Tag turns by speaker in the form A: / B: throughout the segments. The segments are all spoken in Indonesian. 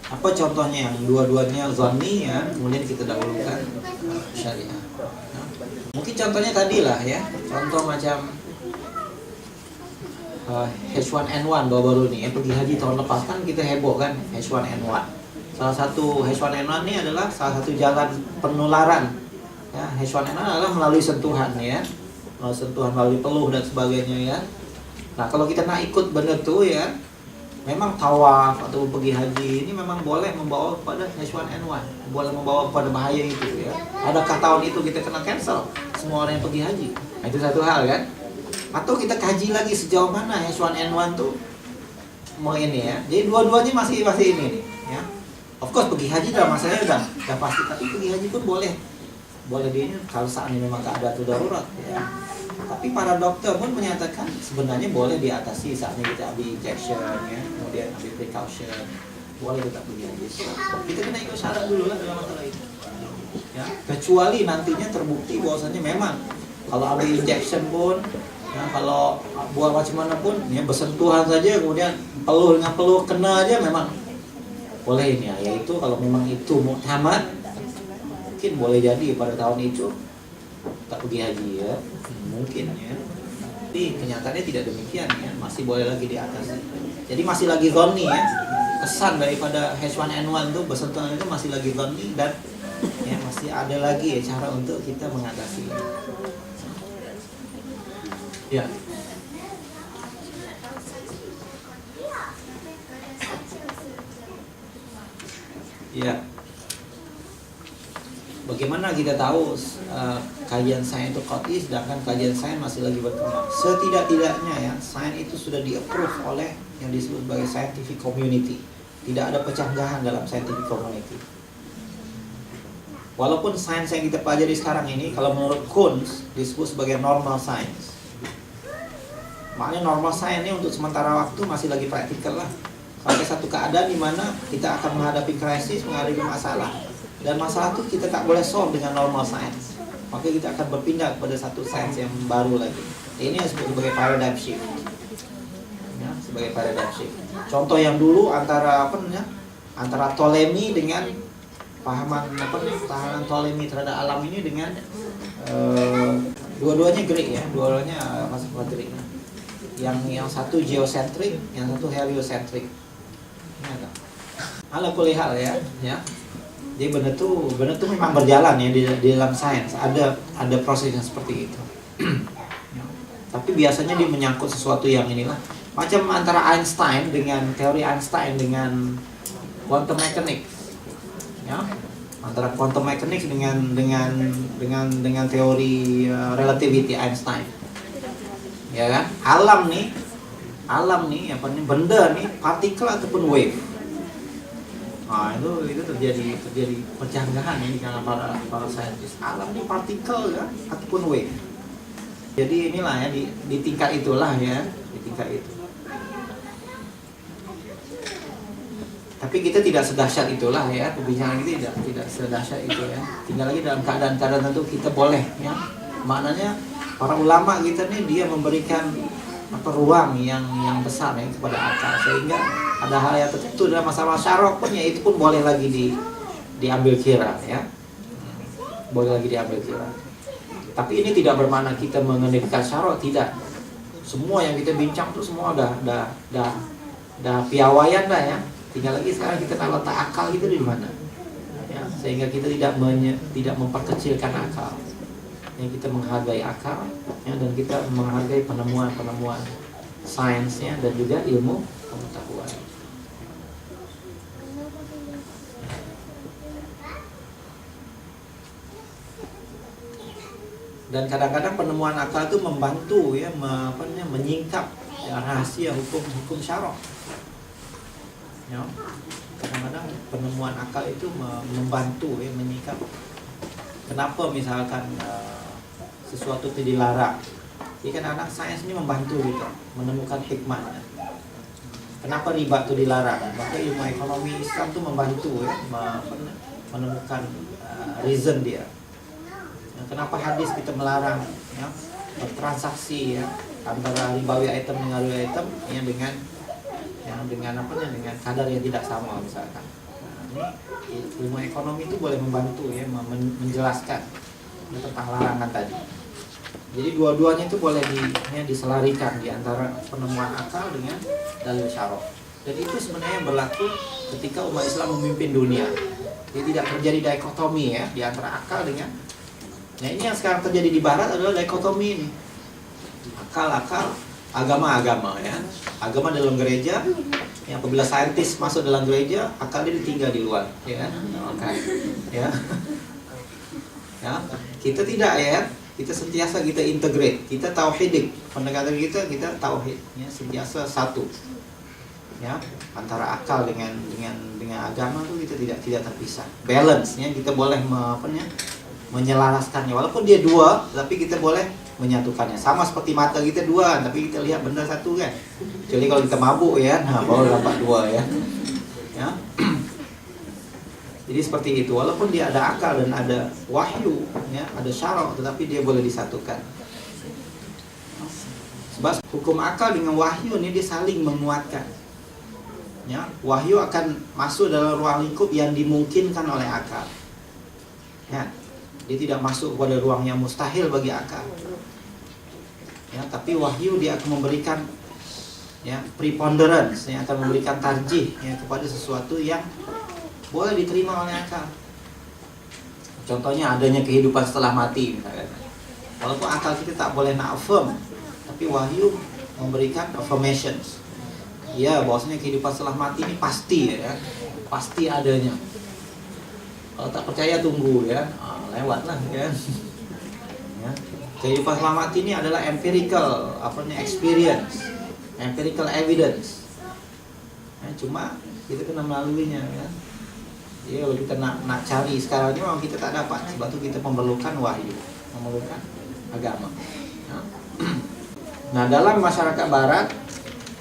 A: Apa contohnya yang dua-duanya zonni ya, kemudian kita dahulukan syariah. Ya. Mungkin contohnya tadi lah ya, contoh macam H1N1 baru-baru nih ya, pergi haji tahun lepas kan kita heboh kan H1N1. Salah satu H1N1 ini adalah salah satu jalan penularan. Ya, H1N1 adalah melalui sentuhan ya, melalui sentuhan, melalui peluh dan sebagainya ya. Nah kalau kita nak ikut benda tuh ya, memang tawaf atau pergi haji ini memang boleh membawa kepada H1N1, boleh membawa kepada bahaya itu ya. Adakah tahun itu kita kena cancel semua orang yang pergi haji? Nah, itu satu hal kan. Atau kita kaji lagi sejauh mana H1N1 tuh mau ini ya. Jadi dua-duanya masih ini nih ya. Of course pergi haji dalam masalahnya udah pasti, tapi pergi haji pun boleh di ini kalau saat ini memang keadaan darurat ya. Tapi para dokter pun menyatakan sebenarnya boleh diatasi saat ini kita ambil injection ya, kemudian ambil precaution, boleh tetap pergi haji. Kita kena ikut syarat dulu lah dalam masalah ini. Ya, kecuali nantinya terbukti bahwasanya memang kalau ambil injection pun ya, kalau buat macam mana pun ya, bersentuhan saja kemudian peluh dengan peluh kena aja memang boleh ini ya. Yaitu kalau memang itu muhtamad, mungkin boleh jadi pada tahun itu tak pergi haji ya, mungkin ya. Tapi kenyataannya tidak demikian ya, masih boleh lagi diatasi. Jadi masih lagi zonni ya, kesan daripada H1N1 itu bersentuhan itu masih lagi zonni dan ya masih ada lagi ya cara untuk kita mengatasi. Ya. Ya. Bagaimana kita tahu kajian sains itu qat'i sedangkan kajian sains masih lagi berkembang? Setidak-tidaknya ya, sains itu sudah di-approve oleh yang disebut sebagai scientific community. Tidak ada pecanggahan dalam scientific community. Walaupun sains yang kita pelajari sekarang ini, kalau menurut Kunz disebut sebagai normal science. Maknanya normal science ini untuk sementara waktu masih lagi praktikal lah. Sampai satu keadaan di mana kita akan menghadapi krisis, menghadapi masalah. Dan masalah itu kita tak boleh solve dengan normal science. Maka kita akan berpindah kepada satu sains yang baru lagi. Ini yang disebut sebagai paradigm shift. Ya, sebagai paradigm shift. Contoh yang dulu antara antara Ptolemy dengan pahaman Ptolemy terhadap alam ini dengan dua-duanya Greek ya, dua-duanya masuk ke Greek. Yang satu geocentric, yang satu heliocentric. Ala kulli hal ya. Jadi benda tuh memang berjalan ya di dalam sains, ada proses yang seperti itu. Tapi biasanya dia menyangkut sesuatu yang inilah, macam antara Einstein dengan teori Einstein dengan quantum mechanics, ya, antara quantum mechanics dengan teori relativity Einstein, ya kan? Alam nih apa nih, benda nih, partikel ataupun wave. Nah, itu terjadi percanggahan ini karena para saintis. Alam ini partikel ya ataupun wave. Jadi inilah ya di tingkat itulah ya, di tingkat itu. Tapi kita tidak sedahsyat itulah ya, perbincangan kita tidak sedahsyat itu ya. Tinggal lagi dalam keadaan-keadaan tentu kita boleh ya. Maknanya para ulama kita nih dia memberikan ruang yang besar ya kepada akal, sehingga ada hal yang tertentu dalam masalah syarok pun ya itu pun boleh lagi diambil kira ya, boleh lagi diambil kira. Tapi ini tidak bermakna kita mengeningkan syarok, tidak. Semua yang kita bincang tuh semua dah piawaian dah ya. Tinggal lagi sekarang kita nak letak akal kita di mana ya, sehingga kita tidak memperkecilkan akal. Yang kita menghargai akal ya, dan kita menghargai penemuan sainsnya dan juga ilmu pengetahuan. Dan kadang-kadang penemuan akal itu membantu ya menyingkap ya, rahasia hukum syarah. Ya. Kadang-kadang penemuan akal itu membantu ya menyingkap. Kenapa misalkan sesuatu itu dilarang? Jadi kan anak sains ini membantu kita menemukan hikmahnya. Kenapa riba itu dilarang? Maka ilmu ekonomi Islam itu membantu ya menemukan reason dia. Kenapa hadis kita melarang ya, bertransaksi ya antara ribawi item dengan ribawi item ya dengan kadar yang tidak sama misalkan. ini ilmu ekonomi itu boleh membantu ya menjelaskan tentang larangan tadi. Jadi dua-duanya itu boleh diselarikan di antara penemuan akal dengan dalil syar'i. Dan itu sebenarnya berlaku ketika umat Islam memimpin dunia. Jadi tidak terjadi dikotomi ya di antara akal dengan. Nah ini yang sekarang terjadi di Barat adalah dikotomi ini. Akal-akal, agama-agama ya. Agama dalam gereja, yang apabila saintis masuk dalam gereja, akalnya ditinggal di luar, ya. Oke. Ya. Ya, kita tidak ya. Kita sentiasa kita integrate, kita tauhidik. Pendekatan kita tauhid, ya, sentiasa satu. Ya, antara akal dengan agama itu kita tidak terpisah. Balance ya, kita boleh menyelaraskannya. Walaupun dia dua, tapi kita boleh menyatukannya. Sama seperti mata kita dua, tapi kita lihat benda satu kan. Kecuali kalau kita mabuk ya, nah baru dapat dua ya. Ya. Jadi seperti itu. Walaupun dia ada akal dan ada wahyu, ya, ada syara', tetapi dia boleh disatukan. Sebab hukum akal dengan wahyu ini dia saling menguatkan. Ya, wahyu akan masuk dalam ruang lingkup yang dimungkinkan oleh akal. Ya, dia tidak masuk pada ruang yang mustahil bagi akal. Ya, tapi wahyu dia akan memberikan ya preponderance, yang akan memberikan tarjih ya kepada sesuatu yang boleh diterima oleh akal. Contohnya adanya kehidupan setelah mati misalkan. Walaupun akal kita tak boleh nak affirm, tapi wahyu memberikan affirmations. Ya, bahwasanya kehidupan setelah mati ini pasti ya, pasti adanya. Kalau tak percaya tunggu ya, lewatlah ya. Ya. Kehidupan setelah mati ini adalah empirical, experience, empirical evidence. Ya, cuma kita kena melaluinya ya. Jadi kalau kita nak cari sekarang ini memang kita tak dapat, sebab itu kita memerlukan wahyu, memerlukan agama. Ya. Nah, dalam masyarakat Barat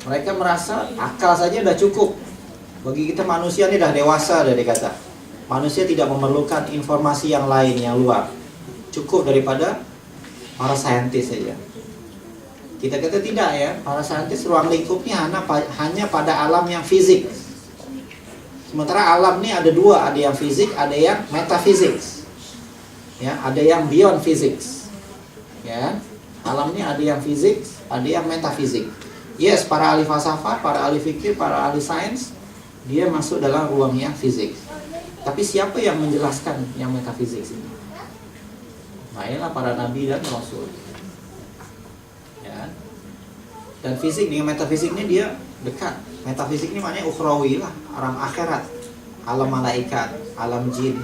A: mereka merasa akal saja dah cukup. Bagi kita manusia ini dah dewasa dah dikata. Manusia tidak memerlukan informasi yang lain yang luar. Cukup daripada para saintis saja. Kita kata tidak ya, para saintis ruang lingkupnya hanya pada alam yang fisik. Sementara alam ini ada dua, ada yang fisik, ada yang metafisik. Ya, ada yang beyond physics. Ya. Alam ini ada yang fisik, ada yang metafisik. Yes, para ahli falsafah, para ahli fikih, para ahli sains, dia masuk dalam ruang yang fisik. Tapi siapa yang menjelaskan yang metafisik ini? Nah, inilah para nabi dan rasul. Ya. Dan fisik dengan metafisik ini dia dekat. Metafisik ini maknanya ukhrawi lah, alam akhirat, alam malaikat, alam jin,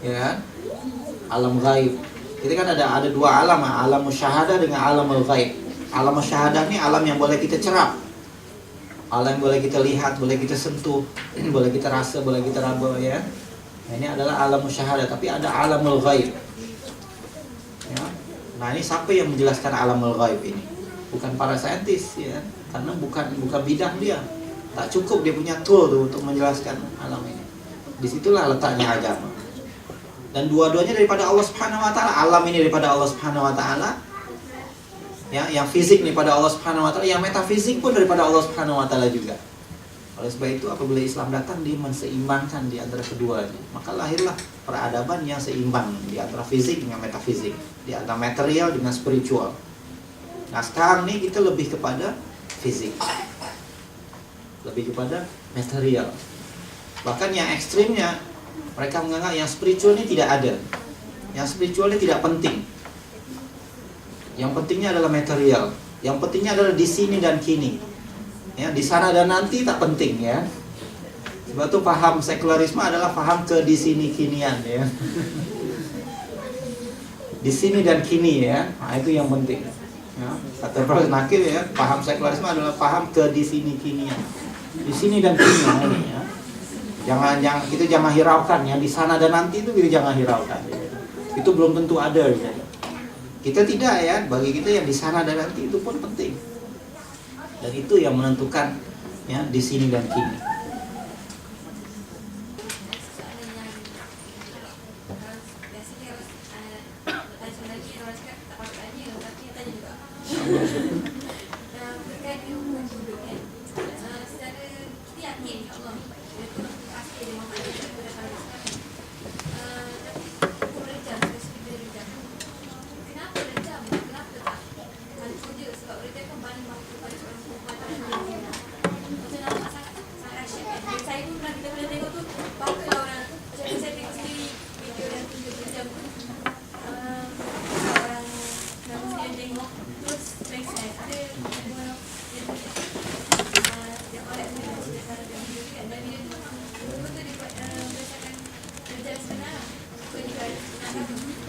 A: ya, alam gaib. Kita kan ada dua alam, alam musyahadah dengan alam al-ghaib. Alam syahadah ini alam yang boleh kita cerap, alam yang boleh kita lihat, boleh kita sentuh, boleh kita rasa, boleh kita raba ya. Nah, ini adalah alam syahadah, tapi ada alamul ghaib. Ya. Nah, ini siapa yang menjelaskan alamul ghaib ini? Bukan para saintis ya, karena bukan bidang dia. Tak cukup dia punya tool tuh untuk menjelaskan alam ini. Disitulah letaknya agama. Dan dua-duanya daripada Allah Subhanahu wa taala. Alam ini daripada Allah Subhanahu wa taala. Ya, yang fisik nih pada Allah Subhanahu wa taala, yang metafisik pun daripada Allah Subhanahu wa taala juga. Oleh sebab itu apabila Islam datang dia menseimbangkan di antara keduanya. Maka lahirlah peradaban yang seimbang di antara fisik dengan metafisik, di antara material dengan spiritual. Nah, sekarang nih kita lebih kepada fisik. Lebih kepada material. Bahkan yang ekstrimnya mereka menganggap yang spiritual ini tidak ada. Yang spiritual ini tidak penting. Yang pentingnya adalah material. Yang pentingnya adalah di sini dan kini. Ya, di sana dan nanti tak penting ya. Sebab itu paham sekularisme adalah paham ke di sini kinian ya. Di sini dan kini ya. Nah, itu yang penting. Ya, kata Prof. Nakil ya, paham sekularisme adalah paham ke di sini kinian. Di sini dan kini ya. Jangan hiraukan yang di sana dan nanti itu kita jangan hiraukan. Ya. Itu belum tentu ada ya. Kita tidak ya, bagi kita yang di sana dan nanti itu pun penting. Dan itu yang menentukan ya di sini dan kini.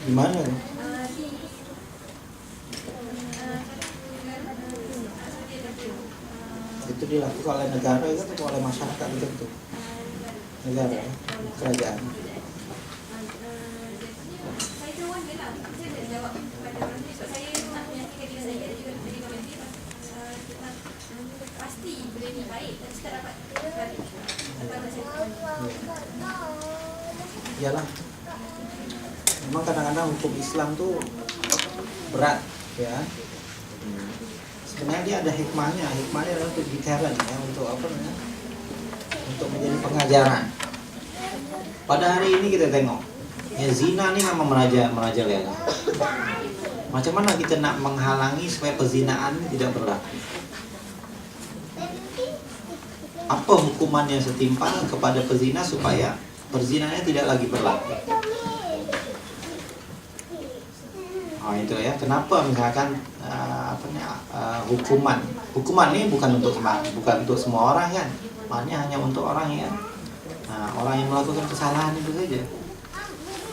A: Gimana? Itu dilakukan oleh negara atau oleh masyarakat tertentu? Negara, kerajaan. Iyalah. Memang kadang-kadang hukum Islam tuh berat, ya. Sebenarnya dia ada hikmahnya. Hikmahnya adalah untuk deterrent, ya, untuk apa namanya? Untuk menjadi pengajaran. Pada hari ini kita tengok, ya, zina ini memang merajalela. Macam mana kita nak menghalangi supaya pezinaan ini tidak berlaku? Apa hukumannya setimpal kepada pezina supaya perzinaannya tidak lagi berlaku? Oh, itu ya. Kenapa misalkan hukuman ini bukan untuk semua orang kan? Maknanya hanya untuk orang yang orang yang melakukan kesalahan itu saja.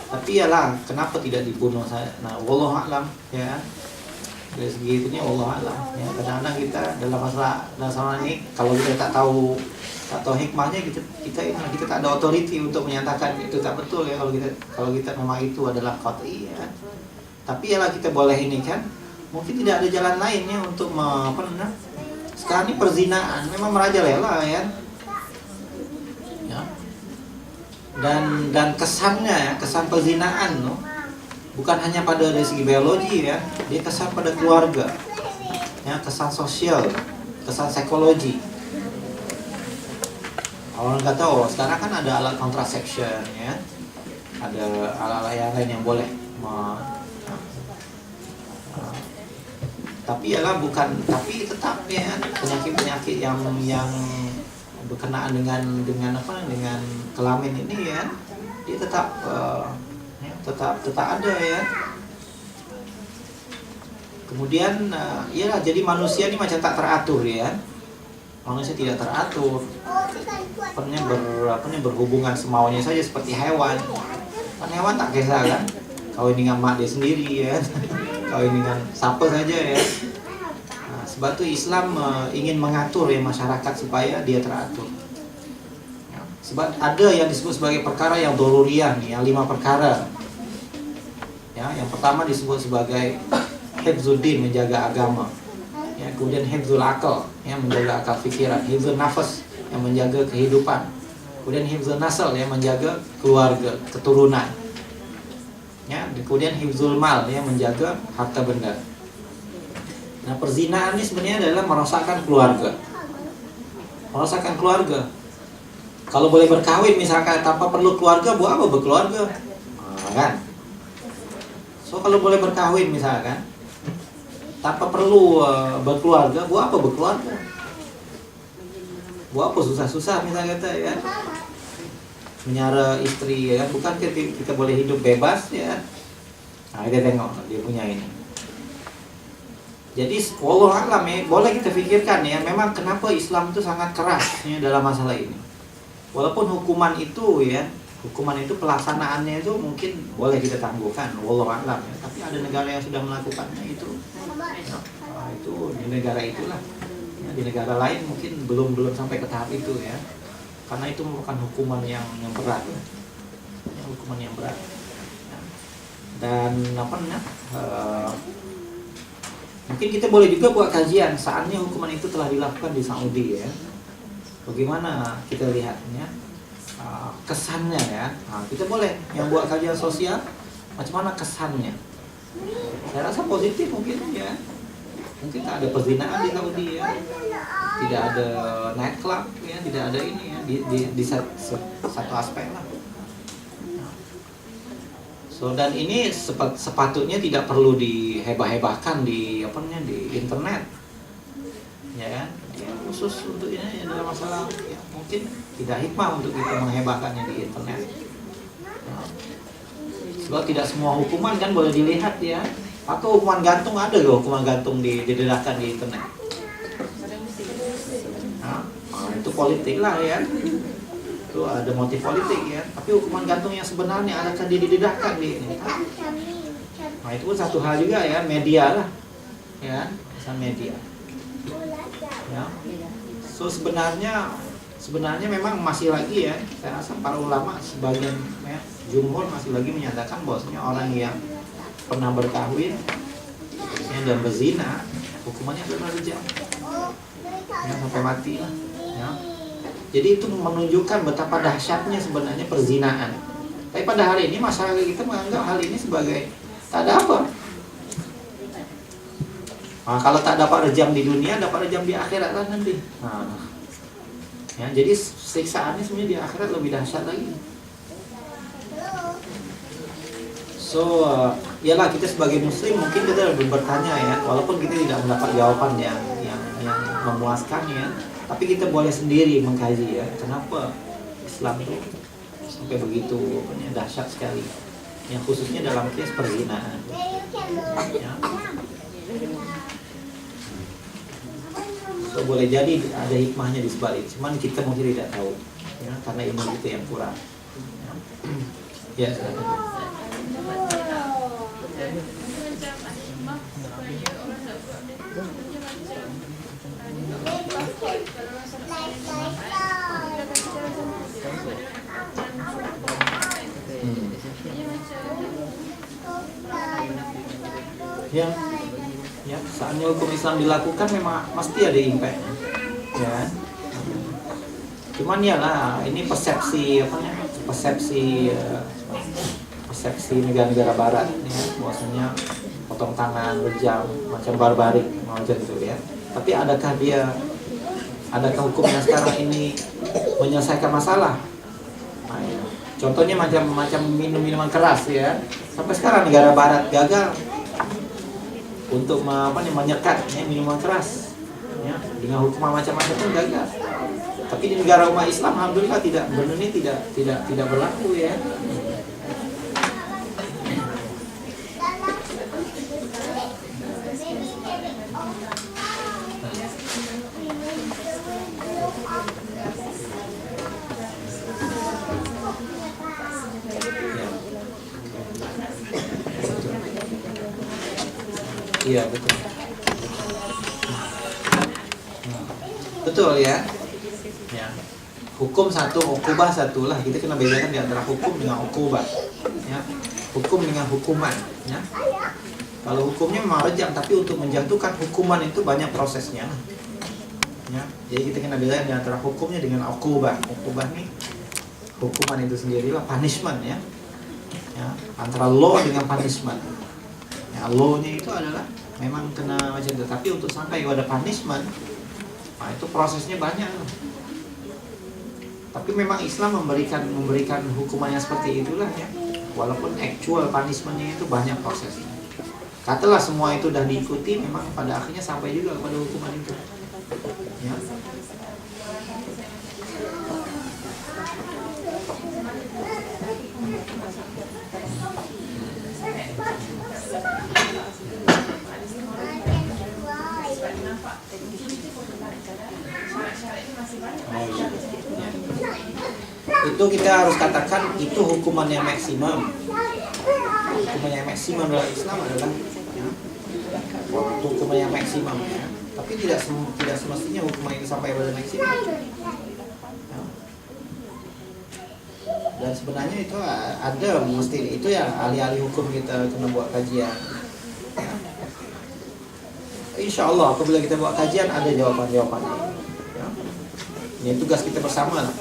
A: Tapi yalah, kenapa tidak dibunuh saya? Nah, wallahu a'lam, ya. Dari segi itunya wallahu a'lam, ya. Kadang-kadang kita dalam masalah ini kalau kita tak tahu hikmahnya, kita tak ada authority untuk menyatakan itu tak betul, ya. Kalau kita memang itu adalah qat'i, ya. Tapi yalah, kita boleh ini kan. Mungkin tidak ada jalan lainnya untuk sekarang ini perzinaan memang merajalela, ya. Dan kesannya, kesan perzinaan, bukan hanya pada dari segi biologi, ya, dia kesan pada keluarga, ya, kesan sosial, kesan psikologi. Orang kata, oh sekarang kan ada alat contraception, ya, ada alat-alat yang lain yang boleh, tapi tapi tetap, ya, penyakit yang berkenaan dengan kelamin ini, ya, dia tetap ada, ya. Kemudian iyalah, jadi manusia ini macam tak teratur, ya. Manusia tidak teratur, berhubungan semaunya saja seperti hewan. Kan hewan tak kisah kan, kawin dengan mak dia sendiri, ya. Kawin dengan siapa saja, ya. Sebab itu Islam ingin mengatur, ya, masyarakat supaya dia teratur. Ya, sebab ada yang disebut sebagai perkara yang doruriyah, yang 5 perkara. Ya, yang pertama disebut sebagai hifzuddin, menjaga agama. Ya, kemudian hifzul akal, yang menjaga akal fikiran. Hifzul nafas, yang menjaga kehidupan. Kemudian hifzul nasl, yang menjaga keluarga, keturunan. Ya, kemudian hifzul mal, yang menjaga harta benda. Nah, perzinaan ini sebenarnya adalah merosakkan keluarga. Merosakkan keluarga. Kalau boleh berkahwin misalkan tanpa perlu keluarga, buat apa berkeluarga? Kan? So kalau boleh berkahwin misalkan tanpa perlu berkeluarga, buat apa berkeluarga? Buat apa susah-susah misalnya kata, ya? Menyara istri, ya, bukan kita boleh hidup bebas, ya. Nah, kita tengok dia punya ini. Jadi wallahu a'lam, ya, boleh kita pikirkan, ya, memang kenapa Islam itu sangat keras, ya, dalam masalah ini. Walaupun hukuman itu pelaksanaannya itu mungkin boleh kita tangguhkan, wallahu a'lam, ya. Tapi ada negara yang sudah melakukannya itu. Ya, itu di negara itulah. Ya, di negara lain mungkin belum sampai ke tahap itu, ya. Karena itu merupakan hukuman yang berat, ya. Ya, hukuman yang berat. Ya. Dan mungkin kita boleh juga buat kajian saatnya hukuman itu telah dilakukan di Saudi, ya. Bagaimana kita lihatnya, kesannya, ya. Nah, kita boleh yang buat kajian sosial macam mana kesannya. Saya rasa positif mungkin, ya. Mungkin tak ada perzinaan di Saudi, ya. Tidak ada night club, ya. Tidak ada ini, ya. Di satu aspek lah. So, dan ini sepatutnya tidak perlu dihebah-hebahkan di internet, ya, ya, khusus untuk ini dalam masalah, ya, mungkin tidak hikmah untuk kita menghebahkannya di internet, ya. Sebab tidak semua hukuman kan boleh dilihat, ya. Atau hukuman gantung, ada loh hukuman gantung didedahkan di internet. Nah, itu politik lah, ya. Itu ada motif politik, ya. Tapi hukuman gantung yang sebenarnya adakah dia didedahkan di ini? Nah itu pun satu hal juga ya, media lah, ya, asal media. Ya. So sebenarnya memang masih lagi ya, saya rasa para ulama sebagian ya, jumhur masih lagi menyatakan bahwasanya orang yang pernah berkahwin ya, dan berzina hukumannya adalah rejam, ya, sampai mati lah. Ya. Jadi itu menunjukkan betapa dahsyatnya sebenarnya perzinaan. Tapi pada hari ini masyarakat kita menganggap hal ini sebagai tak ada apa. Nah, kalau tak dapat rejam di dunia, dapat rejam di akhirat lah nanti. Nah, ya, jadi siksaannya sebenarnya di akhirat lebih dahsyat lagi. So, ialah kita sebagai muslim mungkin kita lebih bertanya ya, walaupun kita tidak mendapat jawaban yang memuaskan ya, tapi kita boleh sendiri mengkaji ya, kenapa Islam itu sampai begitu dahsyat sekali, yang khususnya dalam kes perzinaan. Ya. So, boleh jadi ada hikmahnya di sebalik, cuman kita mungkin tidak tahu, ya, karena ilmu kita yang kurang. Ya, ya, saatnya hukum Islam dilakukan memang pasti ada impact, ya. Cuman ya lah, ini persepsi negara-negara Barat, ya, bahwasanya potong tangan, rejam, macam barbarik, macam itu ya. Tapi adakah hukum yang sekarang ini menyelesaikan masalah? Nah, ya. Contohnya macam minuman keras ya. Sampai sekarang negara Barat gagal untuk menyekat ya, minuman keras ya, dengan hukuman macam-macam pun gagal. Tapi di negara umat Islam alhamdulillah benda ini tidak berlaku ya. Iya betul. Betul ya. Ya. Hukum satu, ukubah satu lah. Kita kena bedakan di antara hukum dengan ukubah. Ya. Hukum dengan hukuman. Ya. Kalau hukumnya memang rejam, tapi untuk menjatuhkan hukuman itu banyak prosesnya. Ya. Jadi kita kena bedakan di antara hukumnya dengan ukubah. Ukubah nih hukuman itu sendirilah punishment ya. Ya. Antara law dengan punishment. Ya, law-nya itu adalah memang kena macam itu, tapi untuk sampai kepada punishment, nah itu prosesnya banyak. Tapi memang Islam memberikan hukumannya seperti itulah ya, walaupun actual punishmentnya itu banyak prosesnya. Katalah semua itu sudah diikuti, memang pada akhirnya sampai juga kepada hukuman itu. Ya. Itu kita harus katakan itu hukuman yang maksimum. Hukuman yang maksimum dalam Islam adalah ya, hukuman yang maksimum ya. Tapi tidak semestinya hukuman itu sampai pada maksimum ya. Dan sebenarnya itu ada mesti itu ya, ahli-ahli hukum kita kena buat kajian ya. Insya Allah apabila kita buat kajian ada jawaban-jawabannya ya. Ini tugas kita bersama lah.